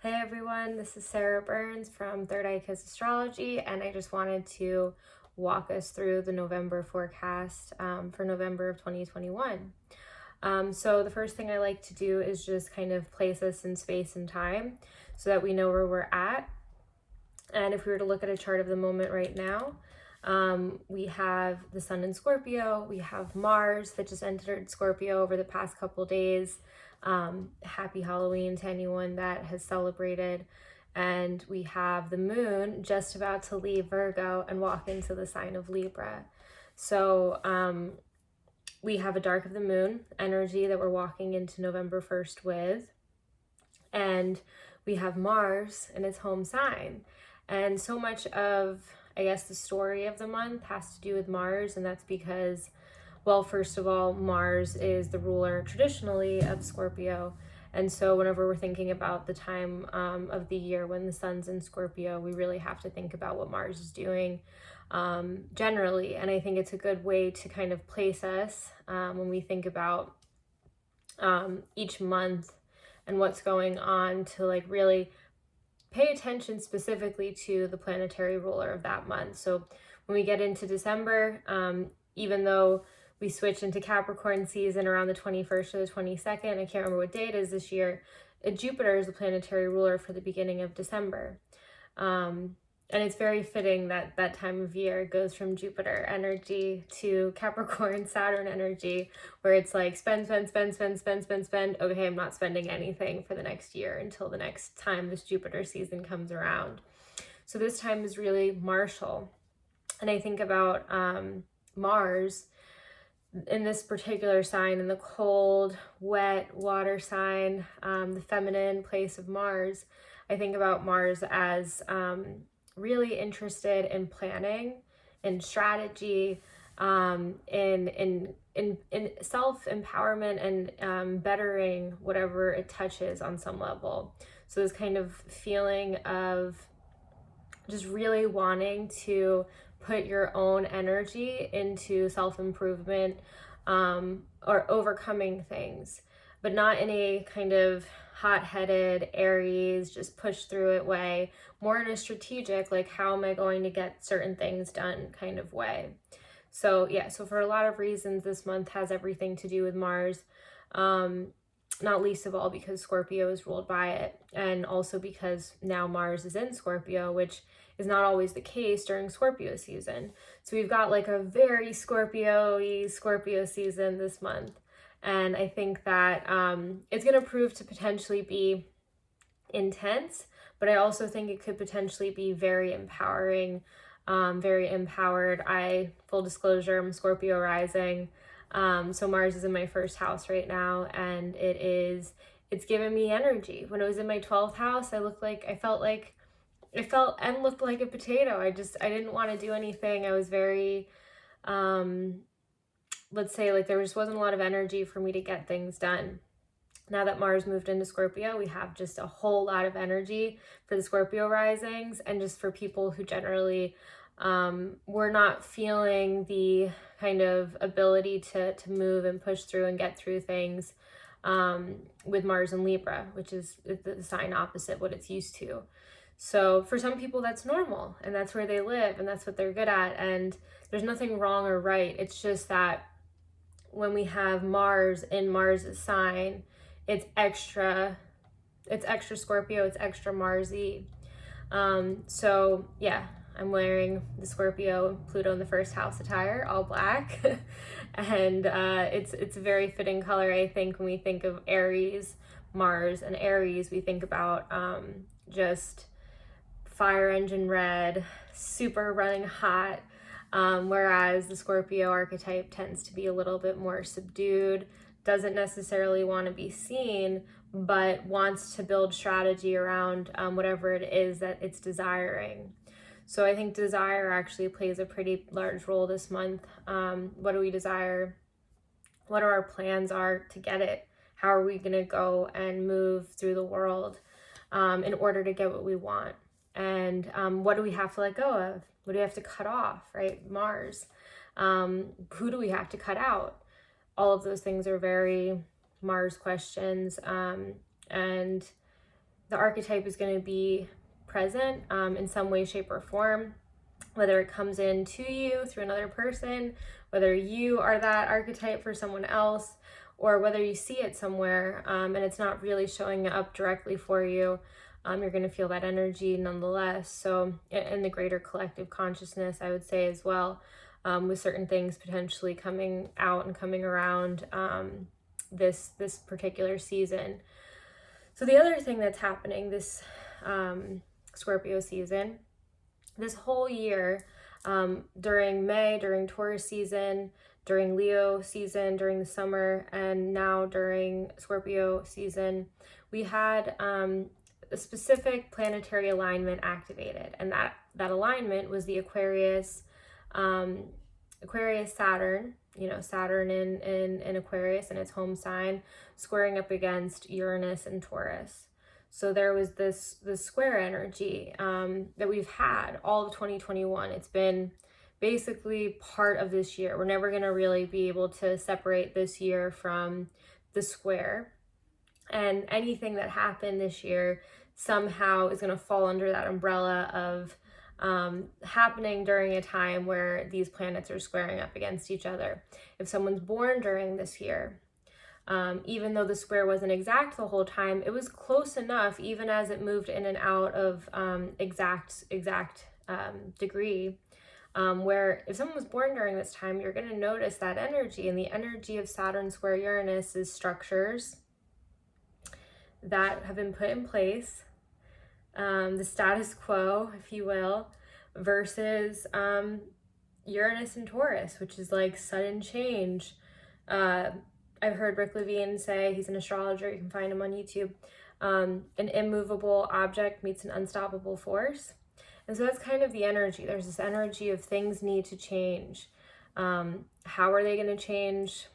Hey everyone, this is Sarah Burns from Third Eye Kiss Astrology, and I just wanted to walk us through the November forecast for November of 2021. So the first thing I like to do is just kind of place us in space and time so that we know where we're at. And if we were to look at a chart of the moment right now, we have the Sun in Scorpio, we have Mars that just entered Scorpio over the past couple days. Happy Halloween to anyone that has celebrated. And we have the moon just about to leave Virgo and walk into the sign of Libra. So we have a dark of the moon energy that we're walking into November 1st with. And we have Mars in its home sign. And so much of, I guess, the story of the month has to do with Mars, and that's because, well, first of all, Mars is the ruler traditionally of Scorpio. And so whenever we're thinking about the time of the year when the sun's in Scorpio, we really have to think about what Mars is doing generally. And I think it's a good way to kind of place us when we think about each month and what's going on, to like really pay attention specifically to the planetary ruler of that month. So when we get into December, even though we switch into Capricorn season around the 21st or the 22nd, I can't remember what day it is this year, Jupiter is the planetary ruler for the beginning of December. And it's very fitting that that time of year goes from Jupiter energy to Capricorn Saturn energy, where it's like spend. Okay, I'm not spending anything for the next year until the next time this Jupiter season comes around. So this time is really martial. And I think about Mars in this particular sign, in the cold, wet water sign, the feminine place of Mars. I think about Mars as really interested in planning and strategy, in self-empowerment and bettering whatever it touches on some level. So this kind of feeling of just really wanting to put your own energy into self-improvement or overcoming things, but not in a kind of hot-headed Aries, just push through it way, more in a strategic, like how am I going to get certain things done kind of way. So yeah, so for a lot of reasons, this month has everything to do with Mars, not least of all because Scorpio is ruled by it, and also because now Mars is in Scorpio, which is not always the case during Scorpio season. So we've got like a very Scorpio-y Scorpio season this month. And I think that it's going to prove to potentially be intense, but I also think it could potentially be very empowering, very empowered. Full disclosure, I'm Scorpio rising. So Mars is in my first house right now, and it's given me energy. When it was in my 12th house, I felt and looked like a potato. I didn't want to do anything. I was very, let's say, like there just wasn't a lot of energy for me to get things done. Now that Mars moved into Scorpio, we have just a whole lot of energy for the Scorpio risings, and just for people who generally were not feeling the kind of ability to move and push through and get through things with Mars and Libra, which is the sign opposite what it's used to. So for some people that's normal, and that's where they live, and that's what they're good at, and there's nothing wrong or right. It's just that when we have Mars in Mars's sign, it's extra Scorpio, it's extra Marsy. So yeah, I'm wearing the Scorpio Pluto in the first house attire, all black. And it's a very fitting color. I think when we think of Aries, Mars and Aries, we think about just fire engine red, super running hot. Whereas the Scorpio archetype tends to be a little bit more subdued, doesn't necessarily want to be seen, but wants to build strategy around whatever it is that it's desiring. So I think desire actually plays a pretty large role this month. What do we desire? What are our plans are to get it? How are we going to go and move through the world in order to get what we want? And what do we have to let go of? What do we have to cut off, right? Mars. Who do we have to cut out? All of those things are very Mars questions. And the archetype is going to be present in some way, shape, or form, whether it comes in to you through another person, whether you are that archetype for someone else, or whether you see it somewhere and it's not really showing up directly for you. You're going to feel that energy nonetheless. So in the greater collective consciousness, I would say as well, with certain things potentially coming out and coming around this particular season. So the other thing that's happening this Scorpio season, this whole year, during May, during Taurus season, during Leo season, during the summer, and now during Scorpio season, we had a specific planetary alignment activated, and that alignment was the Aquarius Saturn, Saturn in Aquarius in its home sign, squaring up against Uranus and Taurus. So there was this square energy that we've had all of 2021. It's been basically part of this year. We're never going to really be able to separate this year from the square. And anything that happened this year somehow is going to fall under that umbrella of happening during a time where these planets are squaring up against each other. If someone's born during this year, even though the square wasn't exact the whole time, it was close enough, even as it moved in and out of exact degree, where if someone was born during this time, you're going to notice that energy. And the energy of Saturn square Uranus is structures that have been put in place, the status quo, if you will, versus Uranus and Taurus, which is like sudden change. I've heard Rick Levine say, he's an astrologer, you can find him on YouTube, an immovable object meets an unstoppable force. And so that's kind of the energy. There's this energy of things need to change. How are they going to change?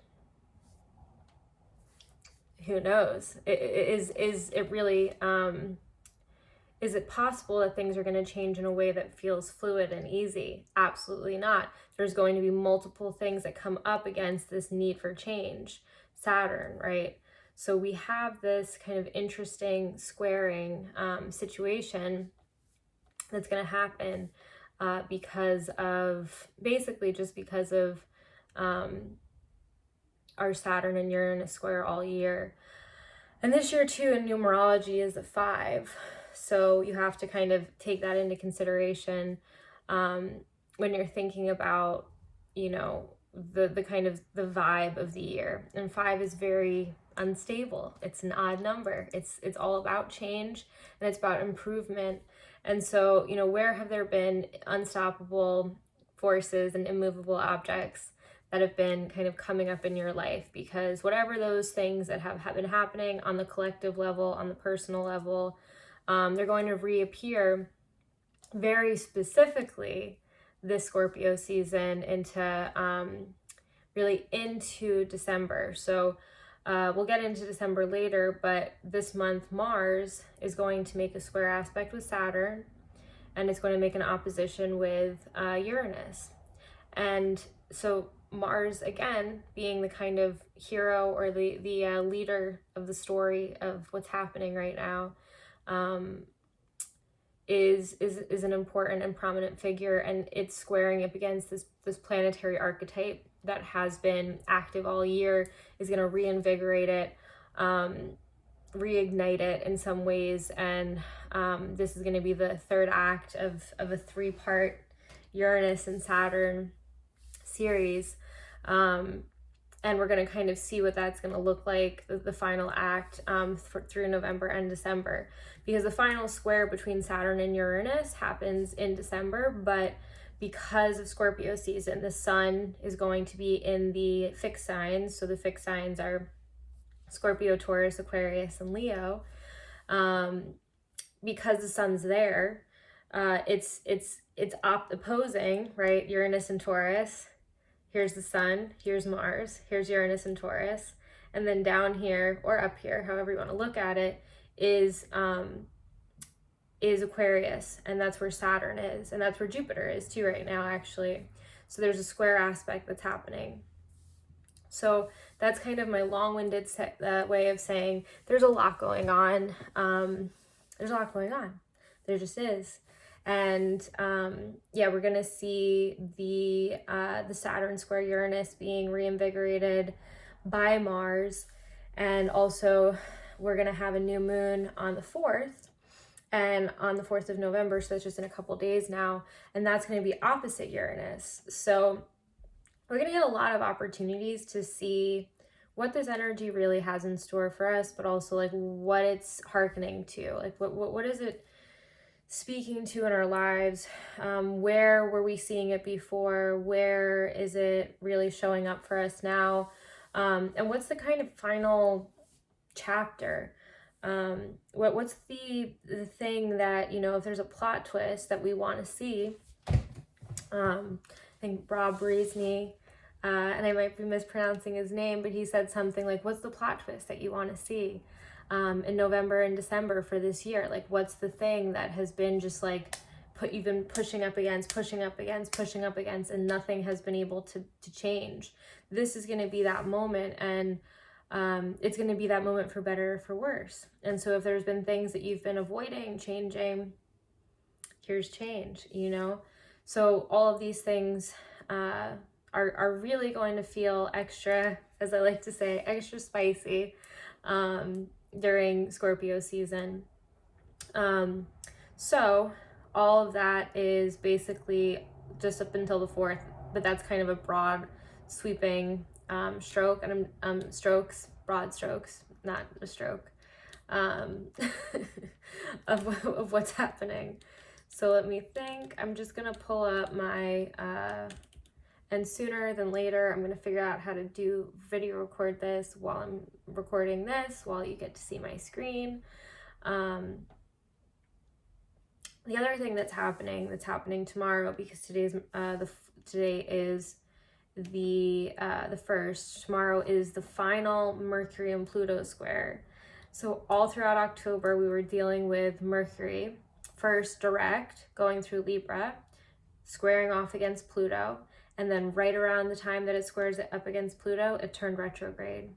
Who knows? Is it really, is it possible that things are going to change in a way that feels fluid and easy? Absolutely not. There's going to be multiple things that come up against this need for change. Saturn, right? So we have this kind of interesting squaring situation that's going to happen because of our Saturn and Uranus square all year. And this year too in numerology is a 5. So you have to kind of take that into consideration when you're thinking about, the kind of the vibe of the year. And 5 is very unstable. It's an odd number. It's all about change and it's about improvement. And so, where have there been unstoppable forces and immovable objects that have been kind of coming up in your life? Because whatever those things that have been happening on the collective level, on the personal level, they're going to reappear very specifically this Scorpio season really into December. So we'll get into December later, but this month Mars is going to make a square aspect with Saturn, and it's going to make an opposition with Uranus. And so Mars, again, being the kind of hero or the leader of the story of what's happening right now, is an important and prominent figure, and it's squaring up against this planetary archetype that has been active all year, is going to reinvigorate it, reignite it in some ways. And this is going to be the third act of a 3-part Uranus and Saturn series. And we're going to kind of see what that's going to look like, the final act through November and December. Because the final square between Saturn and Uranus happens in December, but because of Scorpio season, the sun is going to be in the fixed signs. So the fixed signs are Scorpio, Taurus, Aquarius, and Leo. Because the sun's there, it's opposing, right? Uranus and Taurus. Here's the sun, here's Mars, here's Uranus and Taurus. And then down here, or up here, however you want to look at it, is Aquarius. And that's where Saturn is. And that's where Jupiter is too right now, actually. So there's a square aspect that's happening. So that's kind of my long-winded way of saying there's a lot going on. There's a lot going on. There just is. And yeah, we're gonna see the Saturn square Uranus being reinvigorated by Mars, and also we're gonna have a new moon on the 4th, and on the 4th of November, so it's just in a couple days now, and that's gonna be opposite Uranus. So we're gonna get a lot of opportunities to see what this energy really has in store for us, but also like what it's hearkening to, like what is it speaking to in our lives? Where were we seeing it before? Where is it really showing up for us now? And what's the kind of final chapter? What's the thing that, you know, if there's a plot twist that we want to see? I think Rob Breesney, and I might be mispronouncing his name, but he said something like, what's the plot twist that you want to see in November and December for this year? Like, what's the thing that has been just like you've been pushing up against, and nothing has been able to change? This is going to be that moment, and it's going to be that moment for better or for worse. And so if there's been things that you've been avoiding changing, here's change, you know? So all of these things are really going to feel extra, as I like to say, extra spicy during Scorpio season. So all of that is basically just up until the 4th, but that's kind of a broad sweeping stroke, and broad strokes, not a stroke, of what's happening. So let me think. I'm just gonna pull up my and sooner than later, I'm going to figure out how to video record this while I'm recording this, while you get to see my screen. The other thing that's happening tomorrow, because today is the 1st. Tomorrow is the final Mercury and Pluto square. So all throughout October, we were dealing with Mercury, first direct, going through Libra, squaring off against Pluto. And then right around the time that it squares up against Pluto, it turned retrograde.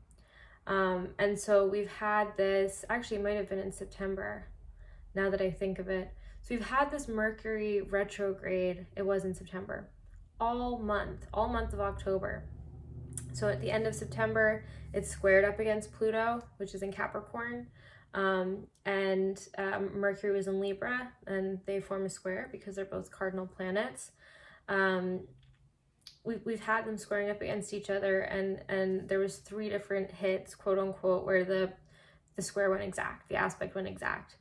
And so we've had this, actually it might have been in September, now that I think of it. So we've had this Mercury retrograde, it was in September, all month of October. So at the end of September, it squared up against Pluto, which is in Capricorn. And Mercury was in Libra, and they form a square because they're both cardinal planets. We've had them squaring up against each other, and there was 3 different hits, quote unquote, where the square went exact, the aspect went exact.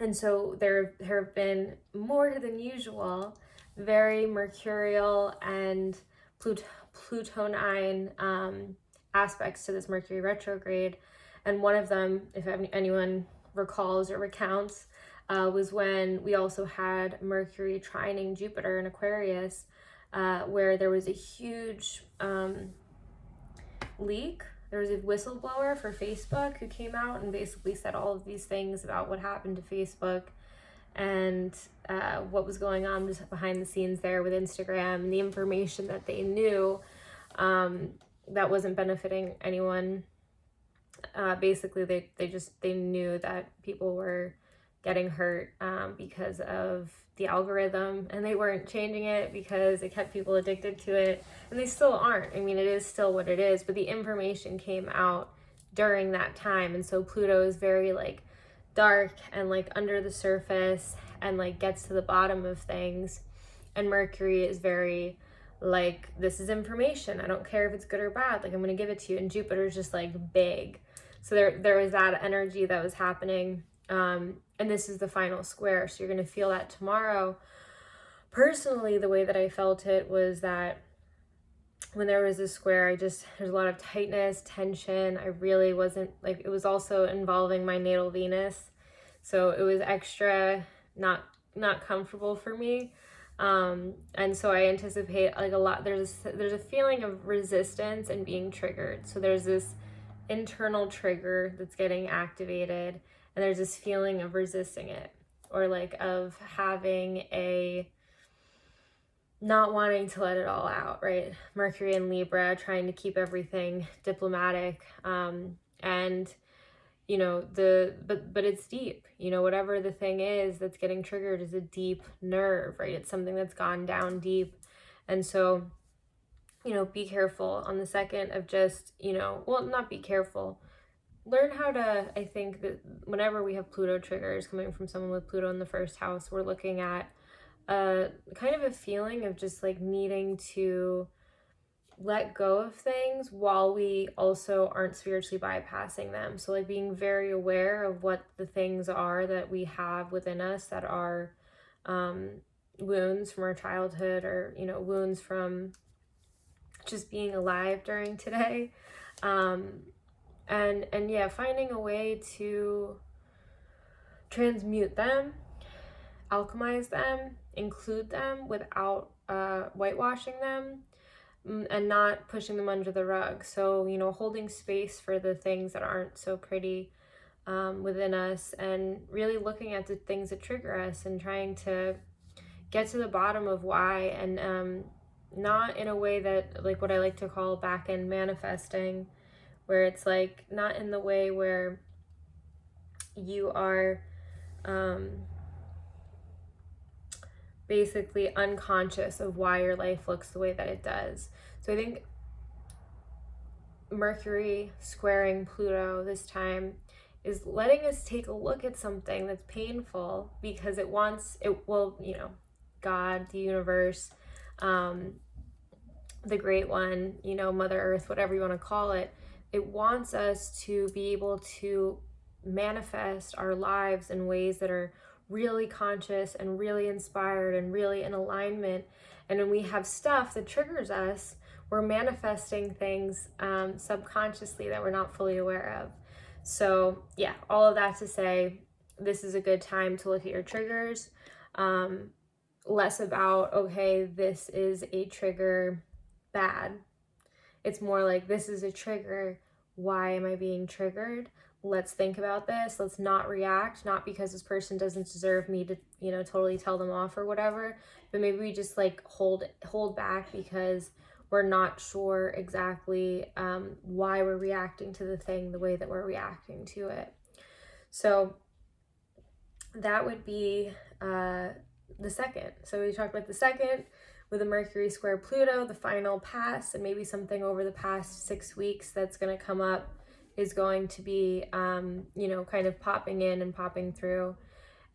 And so there have been more than usual very mercurial and Plutonine aspects to this Mercury retrograde. And one of them, if anyone recalls or recounts, was when we also had Mercury trining Jupiter in Aquarius, where there was a huge leak. There was a whistleblower for Facebook who came out and basically said all of these things about what happened to Facebook and what was going on just behind the scenes there with Instagram, and the information that they knew that wasn't benefiting anyone. Basically, they knew that people were getting hurt because of the algorithm, and they weren't changing it because it kept people addicted to it, and they still aren't. I mean, it is still what it is, but the information came out during that time, and so Pluto is very like dark and like under the surface and like gets to the bottom of things, and Mercury is very like, this is information, I don't care if it's good or bad, like I'm gonna give it to you, and Jupiter's just like big. So there was that energy that was happening. And this is the final square, so you're going to feel that tomorrow. Personally, the way that I felt it was that when there was this square, there's a lot of tightness, tension. I really wasn't, like, it was also involving my natal Venus, so it was extra not comfortable for me. And so I anticipate like a lot, there's a feeling of resistance and being triggered. So there's this internal trigger that's getting activated, and there's this feeling of resisting it, or like of having a not wanting to let it all out, right? Mercury and Libra, trying to keep everything diplomatic. And you know, but it's deep, you know, whatever the thing is that's getting triggered is a deep nerve, right? It's something that's gone down deep. And so, you know, be careful on the second of just, you know, well, not be careful. Learn how to, I think that whenever we have Pluto triggers coming from someone with Pluto in the first house, we're looking at kind of a feeling of just like needing to let go of things while we also aren't spiritually bypassing them. So like being very aware of what the things are that we have within us that are wounds from our childhood, or, you know, wounds from just being alive during today. And yeah, finding a way to transmute them, alchemize them, include them without whitewashing them, and not pushing them under the rug. So, you know, holding space for the things that aren't so pretty within us, and really looking at the things that trigger us and trying to get to the bottom of why, and not in a way that, like, what I like to call back end manifesting, where it's like not in the way where you are basically unconscious of why your life looks the way that it does. So I think Mercury squaring Pluto this time is letting us take a look at something that's painful, because it wants it, well, you know, God, the universe, the great one, you know, Mother Earth, whatever you want to call it, it wants us to be able to manifest our lives in ways that are really conscious and really inspired and really in alignment. And when we have stuff that triggers us, we're manifesting things subconsciously that we're not fully aware of. So yeah, all of that to say, this is a good time to look at your triggers. Less about, okay, this is a trigger, bad. It's more like, this is a trigger. Why am I being triggered? Let's think about this. Let's not react, not because this person doesn't deserve me to, you know, totally tell them off or whatever, but maybe we just like hold back because we're not sure exactly why we're reacting to the thing the way that we're reacting to it. So that would be the second. So we talked about the second with a Mercury square Pluto, the final pass, and maybe something over the past 6 weeks that's going to come up is going to be, you know, kind of popping in and popping through.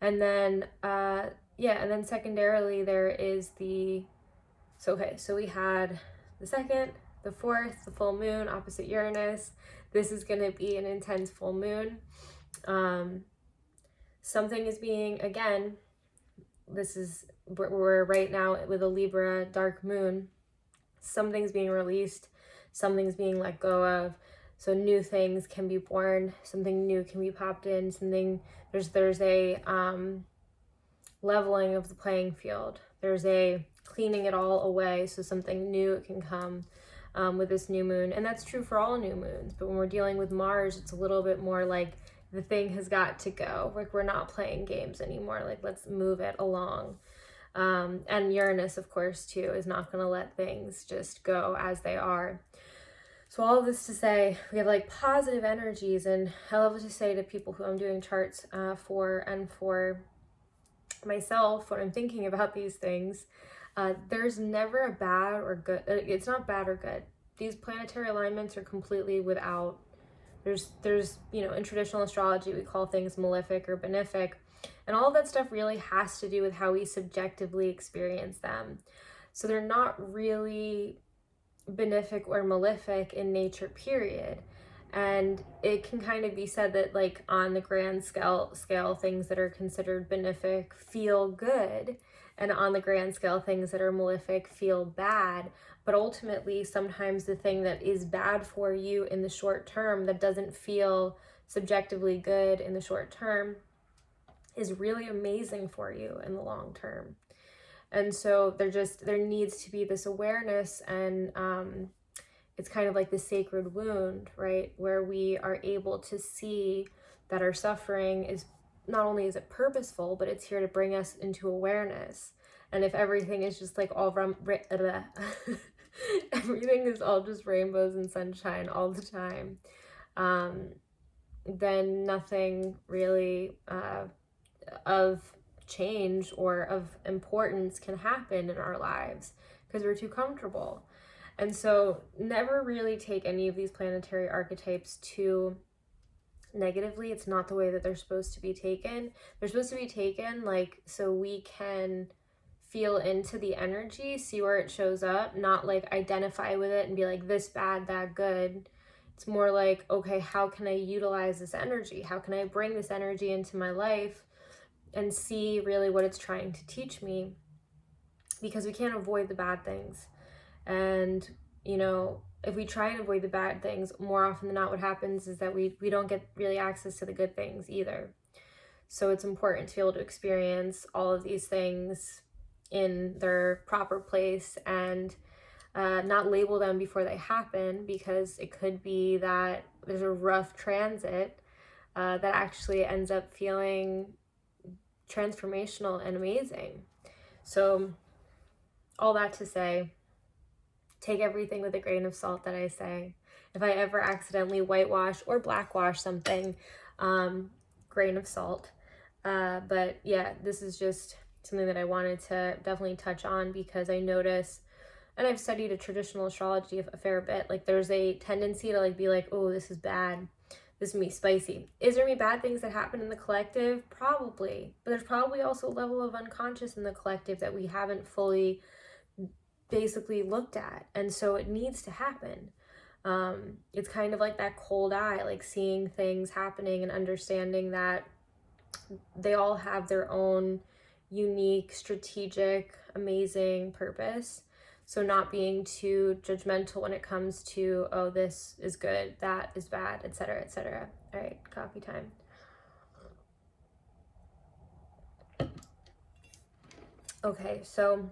And then, and then secondarily, there is the, so we had the second, the fourth, the full moon opposite Uranus. This is going to be an intense full moon. Something is being, again, we're right now with a Libra dark moon. Something's being released, something's being let go of. So new things can be born, something new can be popped in, there's a leveling of the playing field. There's a cleaning it all away so something new can come with this new moon. And that's true for all new moons. But when we're dealing with Mars, it's a little bit more like the thing has got to go. Like, we're not playing games anymore. Like, let's move it along. And Uranus, of course, too, is not going to let things just go as they are. So all of this to say, we have like positive energies, and I love to say to people who I'm doing charts for, and for myself when I'm thinking about these things, there's never a bad or good. It's not bad or good. These planetary alignments are completely without. There's you know, in traditional astrology we call things malefic or benefic, and all of that stuff really has to do with how we subjectively experience them. So they're not really benefic or malefic in nature, period. And it can kind of be said that, like, on the grand scale things that are considered benefic feel good, and on the grand scale things that are malefic feel bad. But ultimately, sometimes the thing that is bad for you in the short term, that doesn't feel subjectively good in the short term, is really amazing for you in the long term. And so there needs to be this awareness, and it's kind of like the sacred wound, right? Where we are able to see that our suffering is, not only is it purposeful, but it's here to bring us into awareness. And if everything is just like all everything is all just rainbows and sunshine all the time, then nothing really of change or of importance can happen in our lives because we're too comfortable. And so never really take any of these planetary archetypes too negatively. It's not the way that they're supposed to be taken. They're supposed to be taken like so we can feel into the energy, see where it shows up, not like identify with it and be like this bad, that good. It's more like, okay, how can I utilize this energy? How can I bring this energy into my life and see really what it's trying to teach me? Because we can't avoid the bad things. And, you know, if we try and avoid the bad things, more often than not, what happens is that we don't get really access to the good things either. So it's important to be able to experience all of these things in their proper place and not label them before they happen, because it could be that there's a rough transit that actually ends up feeling transformational and amazing. So all that to say, take everything with a grain of salt that I say. If I ever accidentally whitewash or blackwash something, grain of salt. But yeah, this is just something that I wanted to definitely touch on, because I notice, and I've studied a traditional astrology a fair bit, like there's a tendency to like be like, oh, this is bad, this is me spicy. Is there any bad things that happen in the collective? Probably. But there's probably also a level of unconscious in the collective that we haven't fully basically looked at, and so it needs to happen. It's kind of like that cold eye, like seeing things happening and understanding that they all have their own unique, strategic, amazing purpose. So not being too judgmental when it comes to, oh, this is good, that is bad, etc., etc. All right, coffee time. Okay, so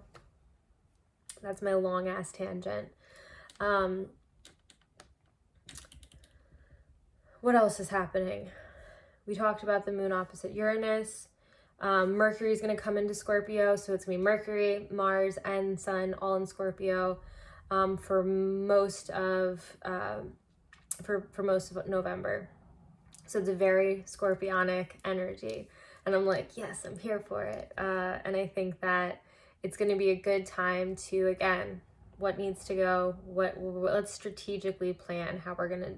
that's my long ass tangent. What else is happening? We talked about the moon opposite Uranus. Mercury is going to come into Scorpio, so it's going to be Mercury, Mars, and Sun all in Scorpio for most of November. So it's a very Scorpionic energy, and I'm like, yes, I'm here for it. And I think that it's going to be a good time to, again, what needs to go, let's strategically plan how we're going to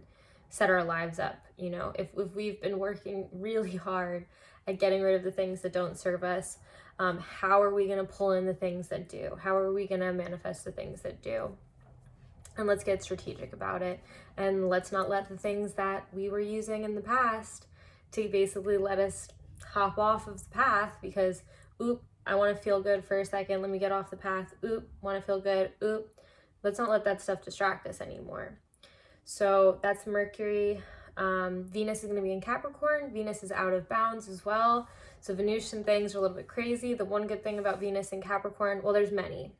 set our lives up. You know, if we've been working really hard at getting rid of the things that don't serve us, how are we going to pull in the things that do? How are we going to manifest the things that do? And let's get strategic about it. And let's not let the things that we were using in the past to basically let us hop off of the path because, oop, I want to feel good for a second. Let me get off the path. Oop, want to feel good. Oop. Let's not let that stuff distract us anymore. So that's Mercury. Venus is going to be in Capricorn. Venus is out of bounds as well. So Venusian things are a little bit crazy. The one good thing about Venus in Capricorn, well, there's many.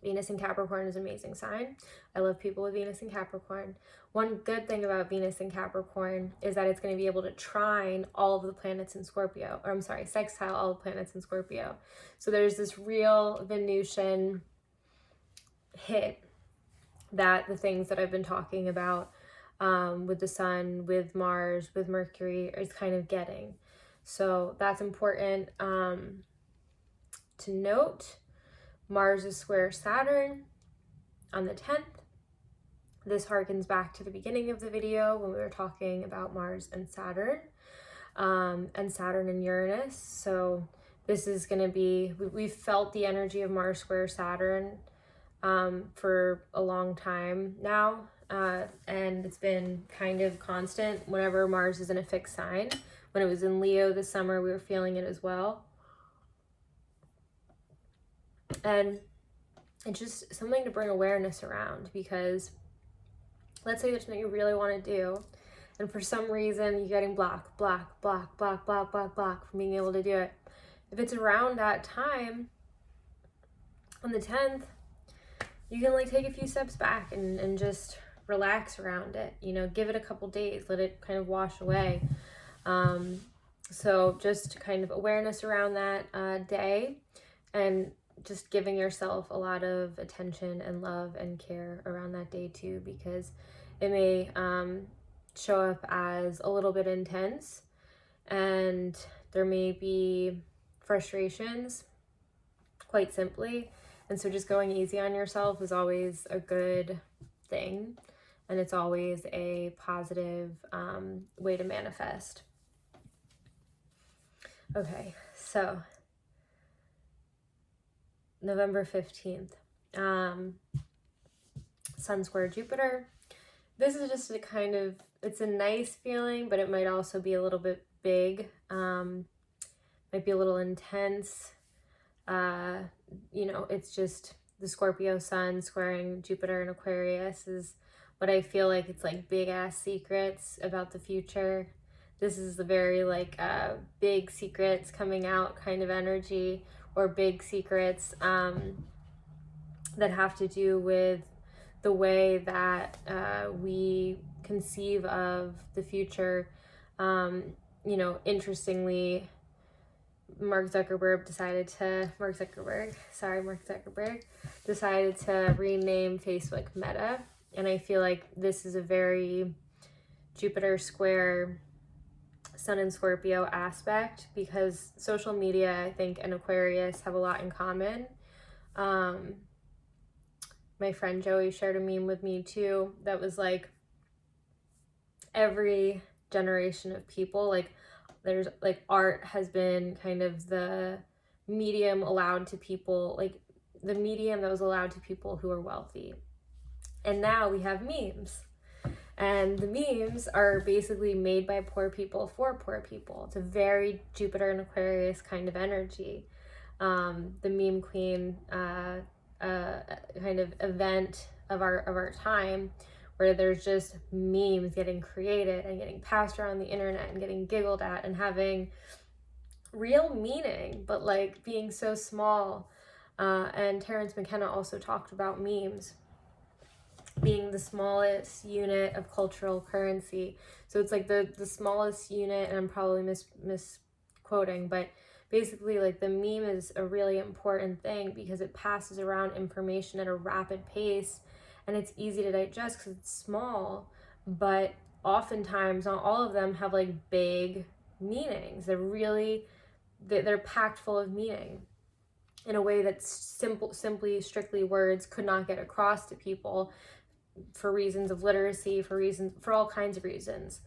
Venus in Capricorn is an amazing sign. I love people with Venus in Capricorn. One good thing about Venus in Capricorn is that it's going to be able to trine all of the planets in Scorpio, or I'm sorry, sextile all the planets in Scorpio. So there's this real Venusian hit that the things that I've been talking about with the Sun, with Mars, with Mercury is kind of getting. So that's important to note. Mars is square Saturn on the 10th. This harkens back to the beginning of the video when we were talking about Mars and Saturn and Uranus. So this is going to be, we've felt the energy of Mars square Saturn for a long time now. And it's been kind of constant whenever Mars is in a fixed sign. When it was in Leo this summer, we were feeling it as well. And it's just something to bring awareness around, because let's say there's something you really want to do, and for some reason you're getting blocked from being able to do it. If it's around that time, on the 10th, you can like take a few steps back and just relax around it, you know, give it a couple days, let it kind of wash away. So just kind of awareness around that day, and just giving yourself a lot of attention and love and care around that day too, because it may show up as a little bit intense, and there may be frustrations, quite simply. And so just going easy on yourself is always a good thing, and it's always a positive way to manifest. Okay, so November 15th, Sun square Jupiter. This is just a kind of, it's a nice feeling, but it might also be a little bit big, might be a little intense. You know, it's just the Scorpio sun squaring Jupiter and Aquarius is what I feel like. It's like big ass secrets about the future. This is the very like big secrets coming out kind of energy, or big secrets that have to do with the way that we conceive of the future. You know, interestingly, Mark Zuckerberg decided to rename Facebook Meta. And I feel like this is a very Jupiter square Sun and Scorpio aspect, because social media, I think, and Aquarius have a lot in common. My friend Joey shared a meme with me too that was like, every generation of people, like there's like art has been kind of the medium allowed to people, like the medium that was allowed to people who are wealthy. And now we have memes. And the memes are basically made by poor people for poor people. It's a very Jupiter and Aquarius kind of energy. The meme queen kind of event of our time, where there's just memes getting created and getting passed around the internet and getting giggled at and having real meaning, but like being so small. And Terence McKenna also talked about memes being the smallest unit of cultural currency. So it's like the smallest unit, and I'm probably misquoting, but basically like the meme is a really important thing because it passes around information at a rapid pace, and it's easy to digest because it's small, but oftentimes not all of them have like big meanings. They're packed full of meaning in a way that simply strictly words could not get across to people, for reasons of literacy, for all kinds of reasons.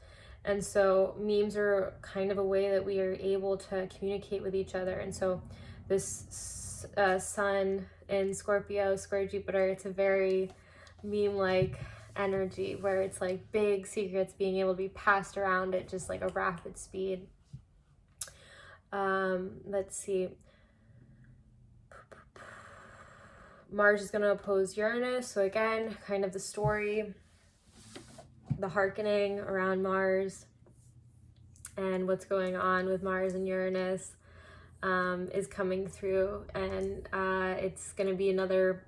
And so memes are kind of a way that we are able to communicate with each other. And so this sun in Scorpio square Jupiter, it's a very meme-like energy where it's like big secrets being able to be passed around at just like a rapid speed. Let's see. Mars is going to oppose Uranus. So again, kind of the story, the hearkening around Mars and what's going on with Mars and Uranus is coming through. And it's going to be another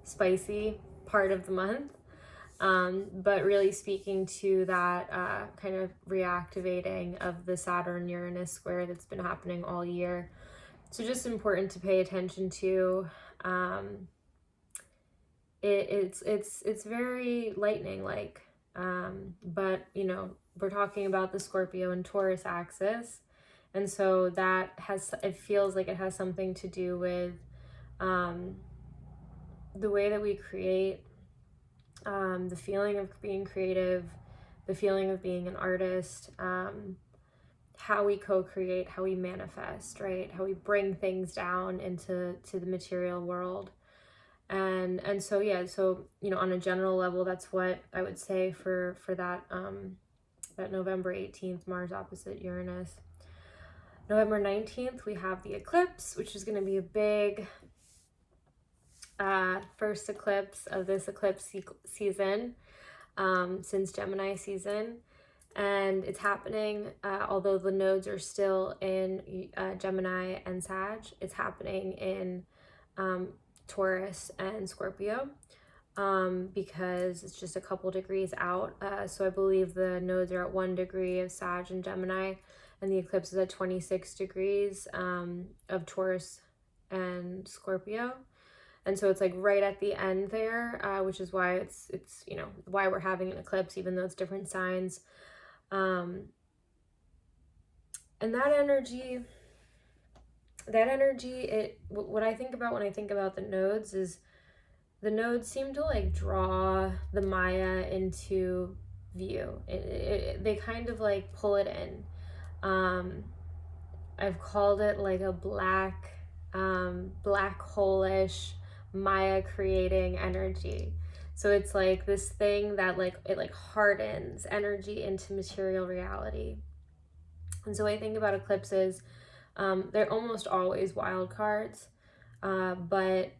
spicy part of the month. But really speaking to that kind of reactivating of the Saturn-Uranus square that's been happening all year. So just important to pay attention to. It's very lightning like, but you know, we're talking about the Scorpio and Taurus axis, and so it feels like it has something to do with the way that we create, the feeling of being creative, the feeling of being an artist, how we co-create, how we manifest, right? How we bring things down into the material world. And so, yeah, so, you know, on a general level, that's what I would say for that, that November 18th, Mars opposite Uranus. November 19th, we have the eclipse, which is going to be a big first eclipse of this eclipse season, since Gemini season. And it's happening, although the nodes are still in Gemini and Sag, it's happening in Taurus and Scorpio, because it's just a couple degrees out. So I believe the nodes are at 1 degree of Sag and Gemini, and the eclipse is at 26 degrees of Taurus and Scorpio. And so it's like right at the end there, which is why it's you know, why we're having an eclipse, even though it's different signs. And that energy, what I think about when I think about the nodes is the nodes seem to like draw the Maya into view. They kind of like pull it in. I've called it like a black hole-ish Maya creating energy. So it's like this thing that like it like hardens energy into material reality. And so I think about eclipses, they're almost always wild cards, but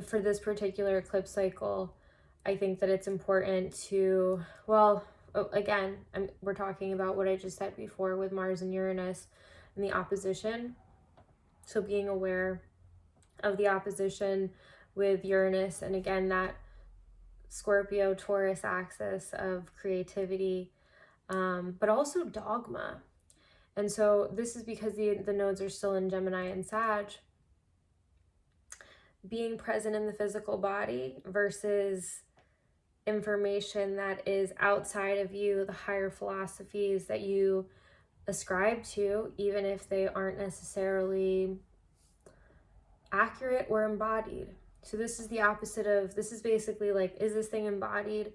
for this particular eclipse cycle, I think that it's important to, well, again, we're talking about what I just said before with Mars and Uranus and the opposition. So being aware of the opposition with Uranus, and again, that Scorpio Taurus axis of creativity, but also dogma. And so this is because the nodes are still in Gemini and Sag. Being present in the physical body versus information that is outside of you, the higher philosophies that you ascribe to, even if they aren't necessarily accurate or embodied. So this is the opposite of, this is basically like, is this thing embodied?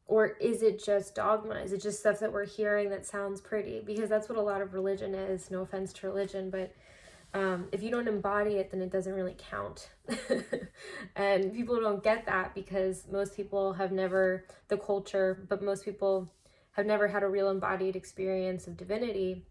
Or is it just dogma? Is it just stuff that we're hearing that sounds pretty? Because that's what a lot of religion is. No offense to religion, but if you don't embody it, then it doesn't really count. And people don't get that because most people have never, the culture, but most people have never had a real embodied experience of divinity.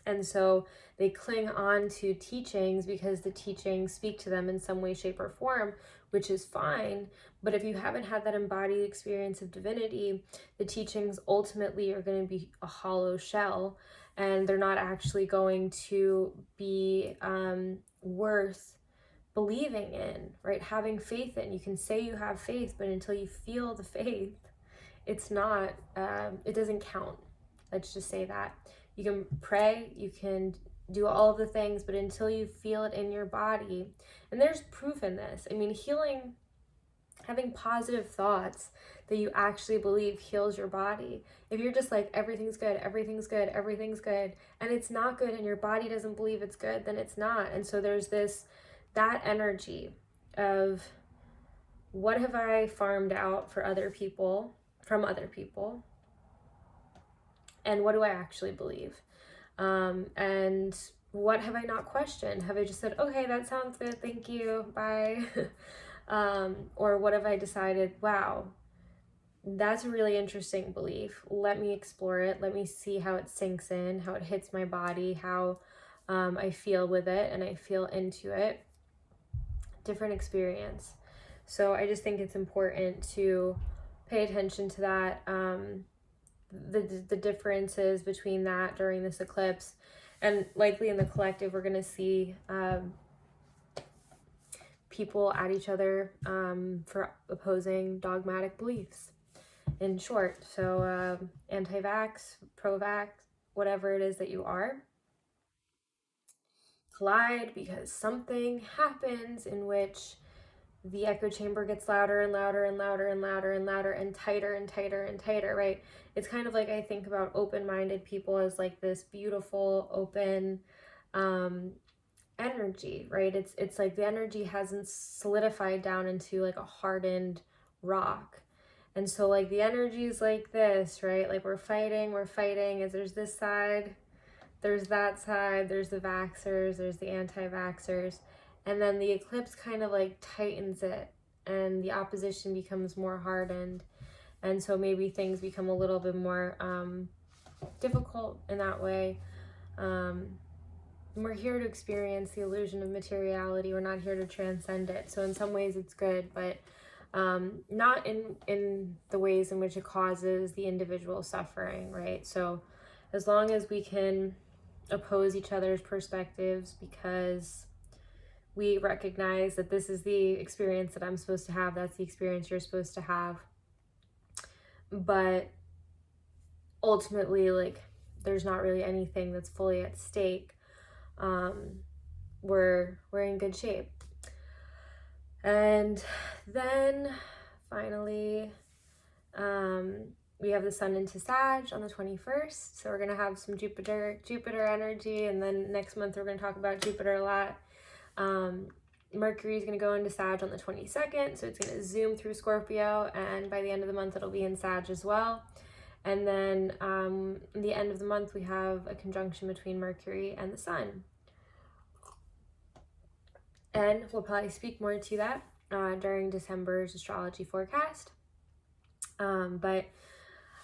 And so they cling on to teachings because the teachings speak to them in some way, shape, or form, which is fine. But if you haven't had that embodied experience of divinity, the teachings ultimately are going to be a hollow shell, and they're not actually going to be worth believing in, right? Having faith in. You can say you have faith, but until you feel the faith, it's not, it doesn't count. Let's just say that. You can pray, you can do all of the things, but until you feel it in your body, and there's proof in this. I mean, healing, having positive thoughts that you actually believe heals your body. If you're just like, everything's good, everything's good, everything's good, and it's not good, and your body doesn't believe it's good, then it's not. And so there's that energy of, what have I farmed out for other people, from other people? And what do I actually believe? And what have I not questioned? Have I just said, okay, that sounds good, thank you, bye? Or what have I decided, wow, that's a really interesting belief. Let me explore it. Let me see how it sinks in, how it hits my body, how I feel with it, and I feel into it. Different experience. So I just think it's important to pay attention to that. The differences between that during this eclipse, and likely in the collective we're going to see people at each other for opposing dogmatic beliefs, in short. So anti-vax, pro-vax, whatever it is that you are, collide because something happens in which the echo chamber gets louder and louder and louder and louder and louder and tighter and tighter and tighter, right? It's kind of like, I think about open-minded people as like this beautiful, open energy, right? It's like the energy hasn't solidified down into like a hardened rock. And so like the energy is like this, right? Like we're fighting, as there's this side, there's that side, there's the vaxxers, there's the anti-vaxxers. And then the eclipse kind of like tightens it, and the opposition becomes more hardened. And so maybe things become a little bit more difficult in that way. We're here to experience the illusion of materiality. We're not here to transcend it. So in some ways it's good, but not in the ways in which it causes the individual suffering, right? So as long as we can oppose each other's perspectives because we recognize that this is the experience that I'm supposed to have, that's the experience you're supposed to have, but ultimately, like, there's not really anything that's fully at stake, we're in good shape. And then finally, we have the sun into Sag on the 21st. So we're going to have some Jupiter energy. And then next month, we're going to talk about Jupiter a lot. Mercury is going to go into Sag on the 22nd. So it's going to zoom through Scorpio. And by the end of the month, it'll be in Sag as well. And then in the end of the month, we have a conjunction between Mercury and the sun. And we'll probably speak more to that during December's astrology forecast. But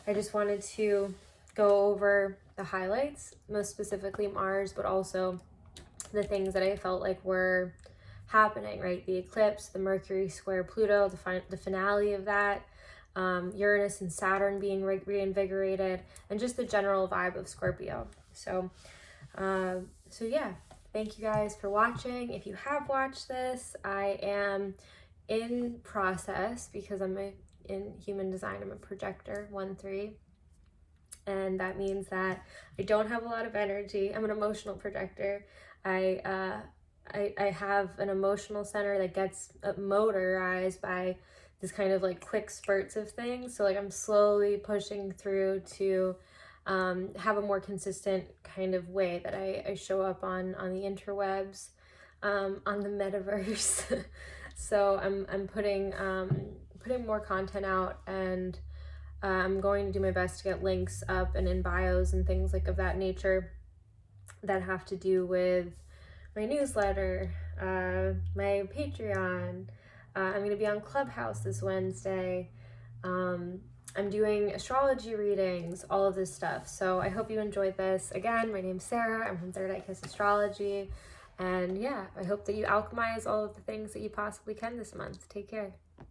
I just wanted to go over the highlights, most specifically Mars, but also the things that I felt like were happening, right? The eclipse, the Mercury square Pluto, the finale of that, Uranus and Saturn being reinvigorated, and just the general vibe of Scorpio. So yeah. Thank you guys for watching. If you have watched this, I am in process because in human design, I'm a projector 1-3. And that means that I don't have a lot of energy. I'm an emotional projector. I have an emotional center that gets motorized by this kind of like quick spurts of things. So like I'm slowly pushing through to have a more consistent kind of way that I show up on the interwebs, on the metaverse. So I'm putting more content out, and I'm going to do my best to get links up and in bios and things like of that nature that have to do with my newsletter, my Patreon. I'm going to be on Clubhouse this Wednesday. I'm doing astrology readings, all of this stuff. So I hope you enjoyed this. Again, my name's Sarah. I'm from Third Eye Kiss Astrology. And yeah, I hope that you alchemize all of the things that you possibly can this month. Take care.